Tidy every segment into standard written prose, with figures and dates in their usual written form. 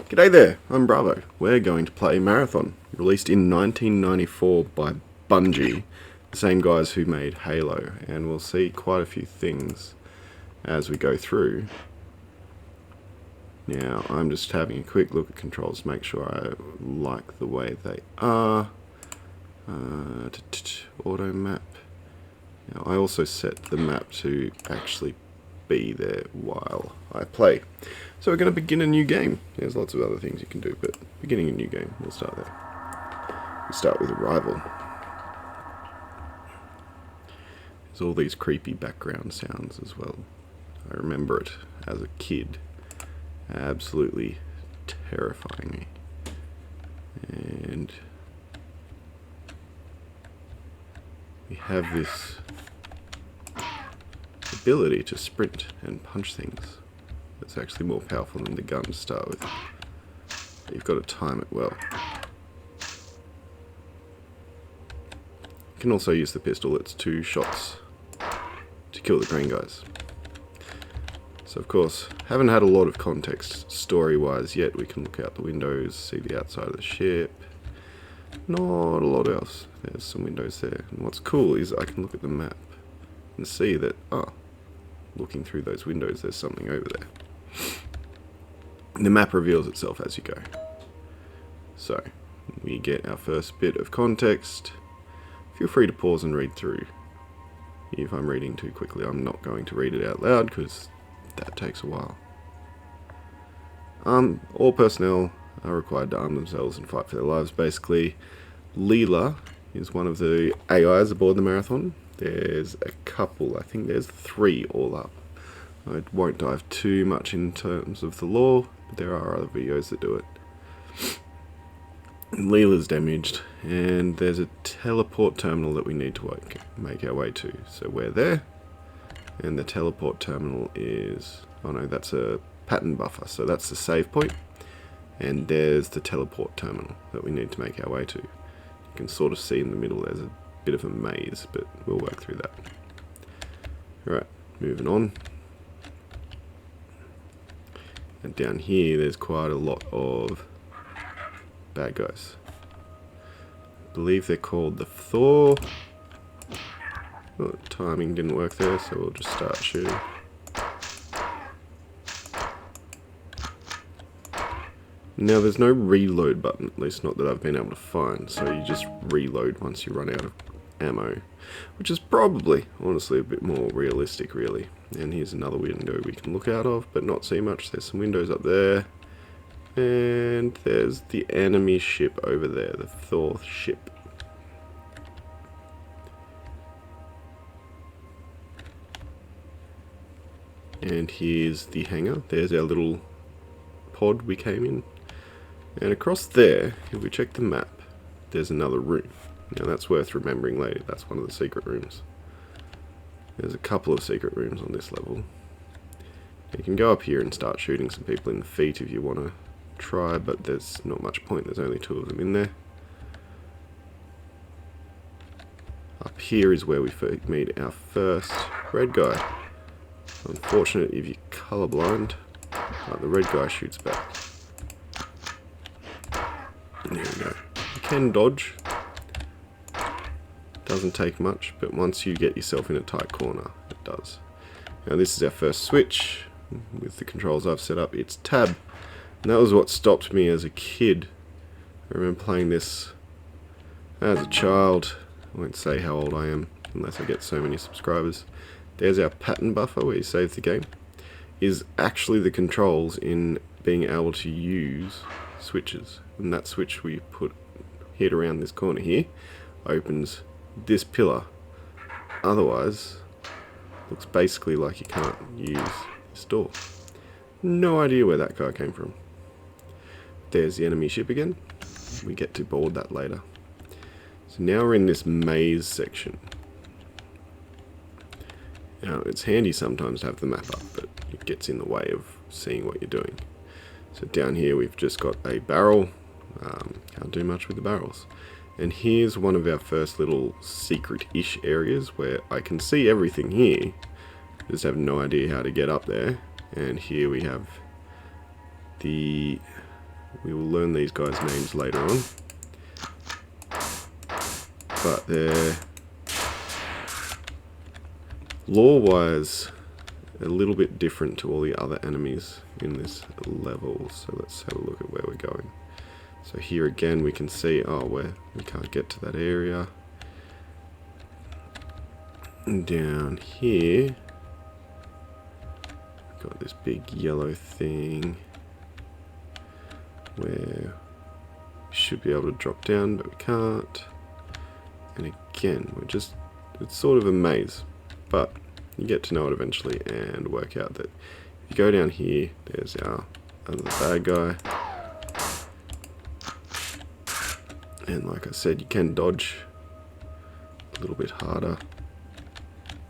G'day there, I'm Bravo. We're going to play Marathon, released in 1994 by Bungie, the same guys who made Halo, and we'll see quite a few things as we go through. Now, I'm just having a quick look at controls to make sure I like the way they are. Auto map. Now, I also set the map to actually be there while I play. So we're going to begin a new game. There's lots of other things you can do, but beginning a new game, we'll start there. We'll start with Arrival. There's all these creepy background sounds as well. I remember it as a kid. Absolutely terrifying me. And we have this ability to sprint and punch things. It's actually more powerful than the gun to start with. But you've got to time it well. You can also use the pistol. It's 2 shots to kill the green guys. So of course, haven't had a lot of context story-wise yet. We can look out the windows, see the outside of the ship. Not a lot else. There's some windows there. And what's cool is I can look at the map and see that, looking through those windows, there's something over there. And the map reveals itself as you go. So, we get our first bit of context. Feel free to pause and read through. If I'm reading too quickly, I'm not going to read it out loud because that takes a while. All personnel are required to arm themselves and fight for their lives, basically. Leela is one of the AIs aboard the Marathon. There's a couple, I think there's 3 all up. I won't dive too much in terms of the lore, but there are other videos that do it. Leela's damaged, and there's a teleport terminal that we need to make our way to. So we're there, and the teleport terminal is... oh no, that's a pattern buffer, so that's the save point. And there's the teleport terminal that we need to make our way to. You can sort of see in the middle there's a bit of a maze, but we'll work through that. Alright, moving on. And down here there's quite a lot of bad guys. I believe they're called the Thor. Oh, timing didn't work there, so we'll just start shooting. Now there's no reload button, at least not that I've been able to find, so you just reload once you run out of ammo, which is probably, honestly, a bit more realistic really. And here's another window we can look out of, but not see much. There's some windows up there, and there's the enemy ship over there, the Thor ship. And here's the hangar. There's our little pod we came in. And across there, if we check the map, there's another room. Now that's worth remembering later. That's one of the secret rooms. There's a couple of secret rooms on this level. You can go up here and start shooting some people in the feet if you want to try, but there's not much point. There's only 2 of them in there. Up here is where we meet our first red guy. Unfortunate if you're colorblind, but the red guy shoots back. There we go. You can dodge. Doesn't take much, but once you get yourself in a tight corner, it does. Now this is our first switch. With the controls I've set up, it's tab. And that was what stopped me as a kid. I remember playing this as a child. I won't say how old I am, unless I get so many subscribers. There's our pattern buffer where you save the game. Is actually the controls in being able to use switches. And that switch we hit around this corner here opens this pillar. Otherwise, looks basically like you can't use this door. No idea where that guy came from. There's the enemy ship again. We get to board that later. So now we're in this maze section. Now it's handy sometimes to have the map up, but it gets in the way of seeing what you're doing. So down here we've just got a barrel. Can't do much with the barrels. And here's one of our first little secret-ish areas where I can see everything here. Just have no idea how to get up there. And here we have the We will learn these guys' names later on. But they're, lore-wise, a little bit different to all the other enemies in this level. So let's have a look at where we're going. So here again we can see, we can't get to that area. And down here, got this big yellow thing where we should be able to drop down, but we can't. And again, it's sort of a maze, but you get to know it eventually and work out that if you go down here, there's our other bad guy. And like I said, you can dodge a little bit harder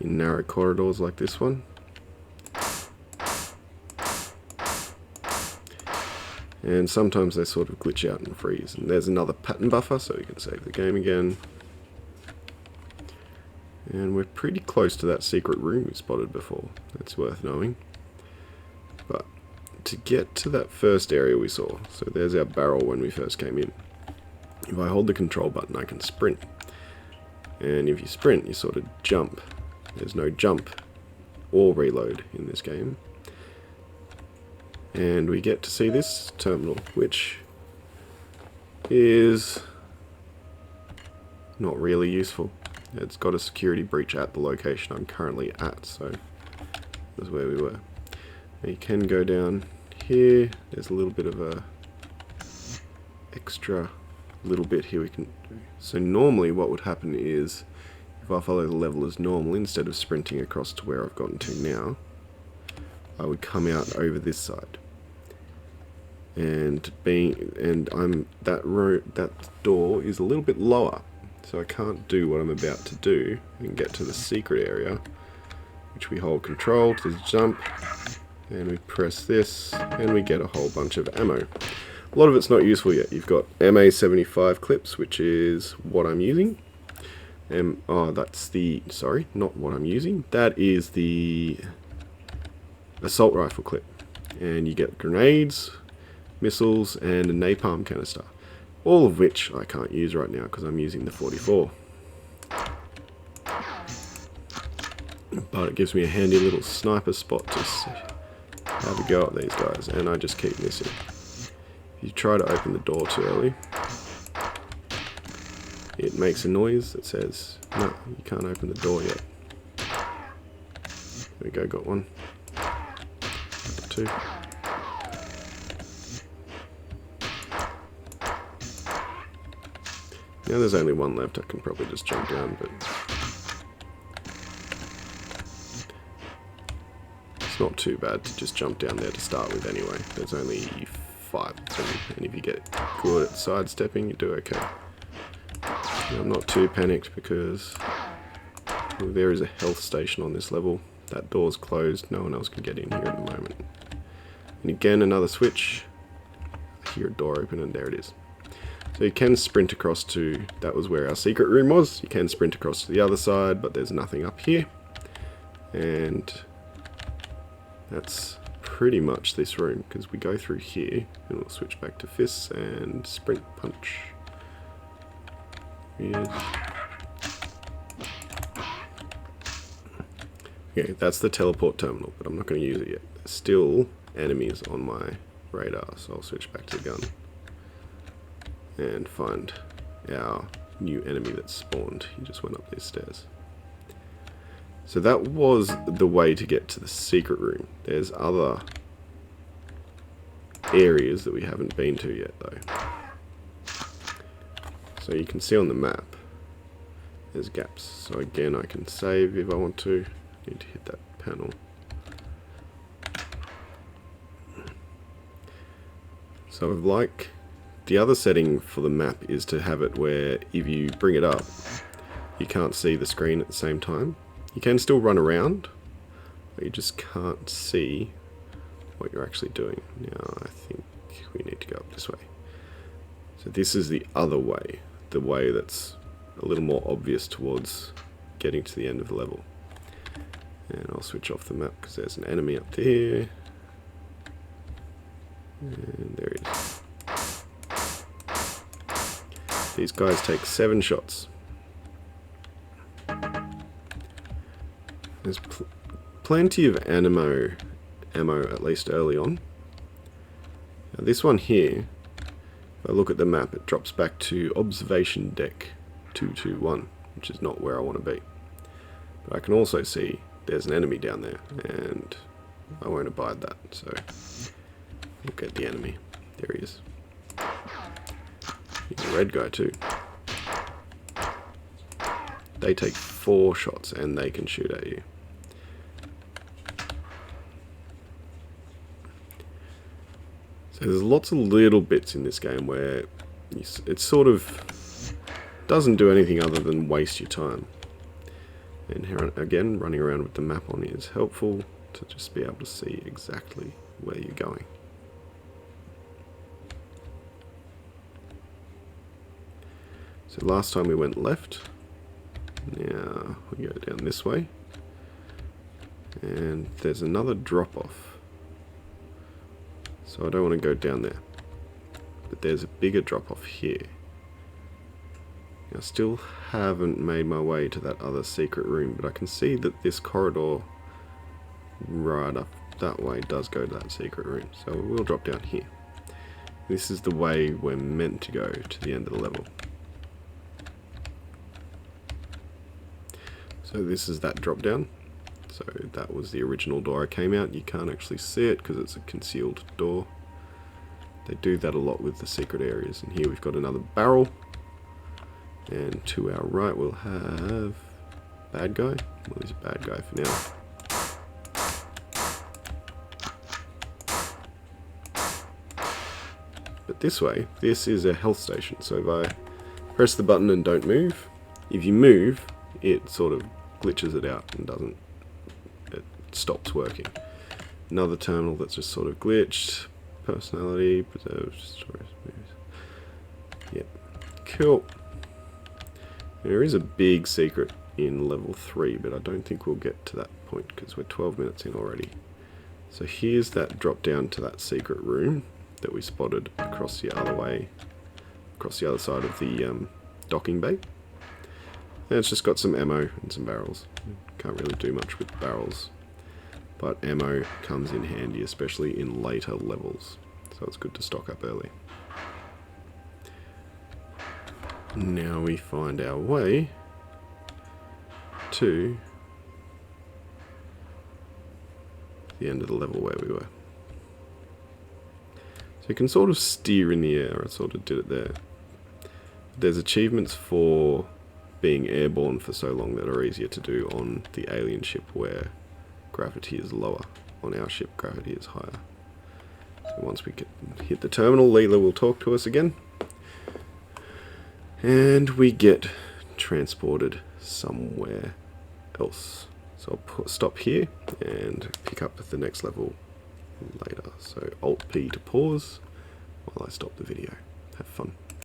in narrow corridors like this one. And sometimes they sort of glitch out and freeze. And there's another pattern buffer, so you can save the game again. And we're pretty close to that secret room we spotted before. That's worth knowing. But to get to that first area we saw, so there's our barrel when we first came in. If I hold the control button, I can sprint. And if you sprint, you sort of jump. There's no jump or reload in this game. And we get to see this terminal, which is not really useful. It's got a security breach at the location I'm currently at, so that's where we were. Now you can go down here. There's a little bit of a extra little bit here we can do. So normally what would happen is, if I follow the level as normal, instead of sprinting across to where I've gotten to now, I would come out over this side. And that door is a little bit lower, so I can't do what I'm about to do and get to the secret area, which we hold control to jump, and we press this, and we get a whole bunch of ammo. A lot of it's not useful yet. You've got MA75 clips, which is what I'm using. Sorry, not what I'm using. That is the assault rifle clip. And you get grenades, missiles, and a napalm canister. All of which I can't use right now because I'm using the 44. But it gives me a handy little sniper spot to have a go at these guys, and I just keep missing. If you try to open the door too early, it makes a noise that says, no, you can't open the door yet. There we go, got one. Got two. Now there's only one left, I can probably just jump down, but it's not too bad to just jump down there to start with anyway. There's only 5 of them, and if you get good at sidestepping, you do okay. Now, I'm not too panicked because there is a health station on this level. That door's closed, no one else can get in here at the moment. And again, another switch. I hear a door open, and there it is. So you can sprint across to, that was where our secret room was. You can sprint across to the other side, but there's nothing up here. And that's pretty much this room, because we go through here, and we'll switch back to fists and sprint punch. Weird. Okay, that's the teleport terminal, but I'm not going to use it yet. There's still enemies on my radar, so I'll switch back to the gun and find our new enemy that spawned. He just went up these stairs. So that was the way to get to the secret room. There's other areas that we haven't been to yet though. So you can see on the map there's gaps. So again, I can save if I want to. Need to hit that panel. So like the other setting for the map is to have it where if you bring it up, you can't see the screen at the same time. You can still run around, but you just can't see what you're actually doing. Now I think we need to go up this way. So this is the other way, the way that's a little more obvious towards getting to the end of the level. And I'll switch off the map because there's an enemy up there. And there he is. These guys take 7 shots. There's plenty of ammo at least early on. Now this one here, if I look at the map, it drops back to observation deck 221, which is not where I want to be. But I can also see there's an enemy down there, and I won't abide that, so we'll get the enemy. There he is. He's a red guy too. They take 4 shots and they can shoot at you. So there's lots of little bits in this game where it sort of doesn't do anything other than waste your time. And here again, running around with the map on is helpful to just be able to see exactly where you're going. So last time we went left, now we go down this way, and there's another drop off, so I don't want to go down there, but there's a bigger drop off here. I still haven't made my way to that other secret room, but I can see that this corridor right up that way does go to that secret room, so we'll drop down here. This is the way we're meant to go to the end of the level. So this is that drop down. So that was the original door I came out. You can't actually see it because it's a concealed door. They do that a lot with the secret areas. And here we've got another barrel. And to our right we'll have bad guy. Well, he's a bad guy for now. But this way, this is a health station. So if I press the button and don't move, if you move, it sort of glitches it out and it stops working. Another terminal that's just sort of glitched. Personality, preserved, storage, moves. Yep, cool. There is a big secret in level 3, but I don't think we'll get to that point because we're 12 minutes in already. So here's that drop down to that secret room that we spotted across the other way, across the other side of the docking bay. And it's just got some ammo and some barrels. Can't really do much with barrels, but ammo comes in handy, especially in later levels. So it's good to stock up early. Now we find our way to the end of the level where we were. So you can sort of steer in the air. I sort of did it there. There's achievements for being airborne for so long that are easier to do on the alien ship where gravity is lower. On our ship, gravity is higher. So once we hit the terminal, Leela will talk to us again. And we get transported somewhere else. So I'll stop here and pick up the next level later. So Alt P to pause while I stop the video. Have fun.